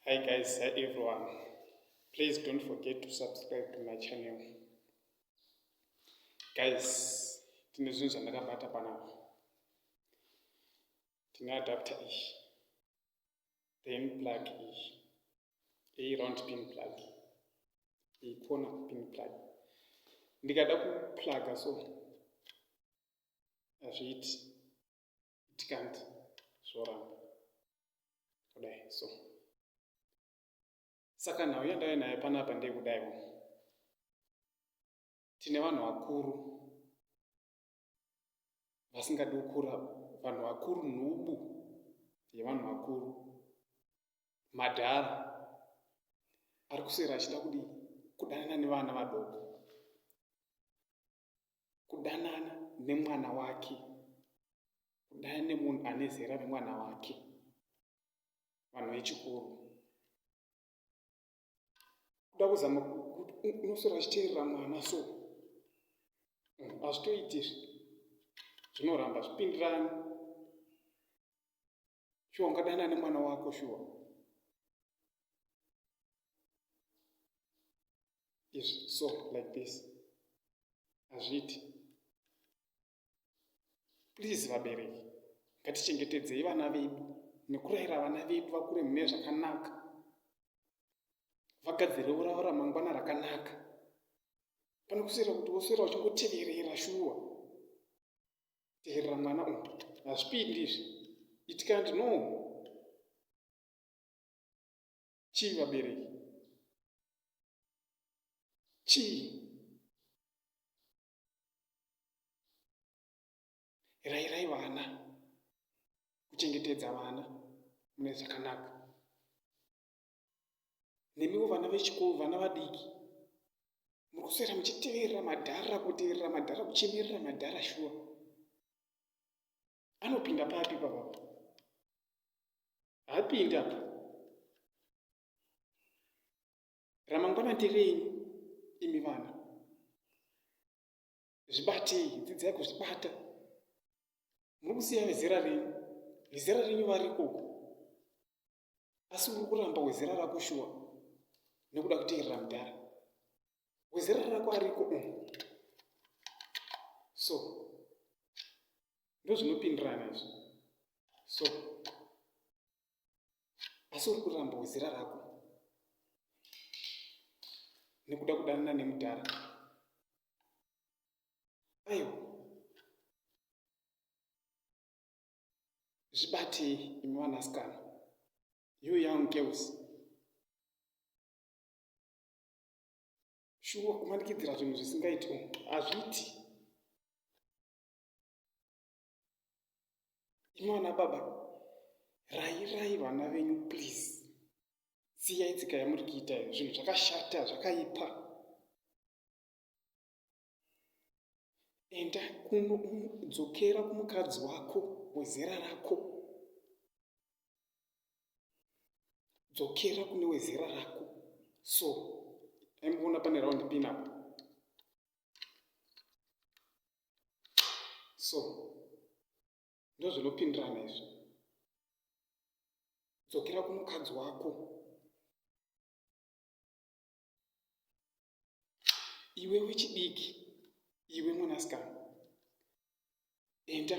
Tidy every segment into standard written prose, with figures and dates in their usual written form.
Hi guys, hi everyone. Please don't forget to subscribe to my channel. Guys, tine zvinhu zvandakabata panapa. Tine adapter ishi, then plug ishi, a round pin plug, a corner pin plug. Ndikada kuplaga so hazviiti, it can't zvoramba kudai so. Saka nhau yandauya nayo panapa ndeyekudaiwo. Tine vanhu vakuru vasingadi kukura, vanhu vakuru, nhubu yevanhu vakuru, madhara ari kuswera achida kudanana nevana vadoko, kudanana nemwana wake, kudanana nemunhu ane zera remwana wake, vanhu vechikuru. Kuda kuzama kuti unoswera achiteerera mwana so hazvitoiti zvinoramba zvipindirani. Shuwa ungadana nemwana wako shuwa izvi so like this hazviiti. Please vabereki, ngatichengetedzei vana vedu nekurayira vana vedu vakure mune zvakanaka, vagadzirewo ravo ramangwana rakanaka, pane kuswera kuti woswera uchingoteverera shuwa. Teerera mwana uyu, hazvipindi izvi. It can't no. Chii vabereki? Chii? Rayirai vana kuchengetedza vana mune zvakanaka. Nemiwo vana vechikoro, vana vadiki, muri kuswera muchiteverera madhara, kuteerera madhara, kuchemerera madhara shuwa. Anopinda papi papa? Haapindi apa. Ramangwana nderenyu imi vana. Zvibatei, dzidzai kuzvibata. Muri kusiya vezera renyu. Vezera renyu vari ikoko. Asi uri kuramba wezera rako shuwa nekuda kuteerera mudhara. Wezera rako ariko so ndozvinopindirana izvi. So asi uri kuramba wezera rako nekuda kudanana nemudhara. Aiwa, zvibatei imi vanasikana, you young girls. Shuwa kumanikidzira zvinhu zvisingaiti hazviiti. Imi vana baba, rayirai vana venyu please. Siyai tsika yamuri kuita iyo, zvinhu zvakashata, zvakaipa. Enda dzokera kumukadzi wako wezera rako. Dzokera kune wezera rako. So, aimboona pane round pin apa. So, ndozvinopindirana izvi. Dzokera kumukadzi wako. Iwe wechidiki, iwe mwanasikana, enda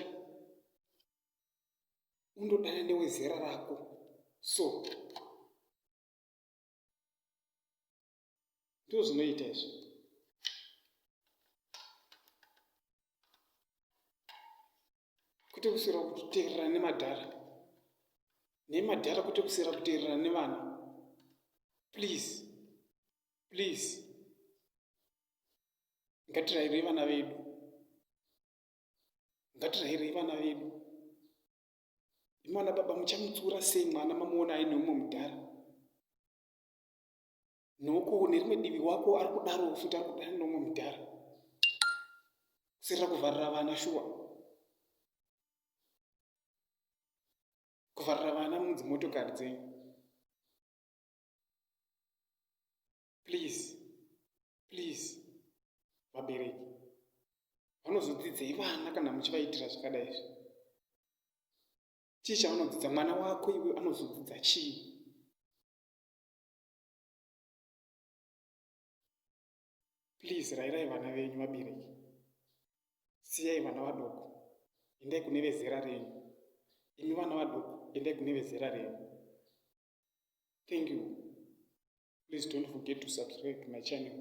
undodana newezera rako. So, ndozvinoita izvi. Kwete kuswera kuteerera nemadhara. Nemadhara kwete kuswera kuteerera nevana. Please, please. Ngatirayirei vana vedu. Ngatirayirei vana vedu. Imwana baba muchamutsura sei mwana mamuona aine umwe mudhara? Noko nerimwe divi wako ari kudaro futi ari kudana neumwe mudhara. Kuswera kuvharira vana shuwa. Kuvharira vana mudzimotokari dzenyu. Please, please. Vabereki, vanozodzidzei vana kana muchivaitira zvakadai izvi? Chii chavanodzidza? Mwana wako iwe anozodzidza chii? Please, rayirai vana venyu vabereki. Siyai vana vadoko, endai kune vezera renyu. Imi vana vadoko, endai kune vezera renyu. Thank you. Please don't forget to subscribe to my channel.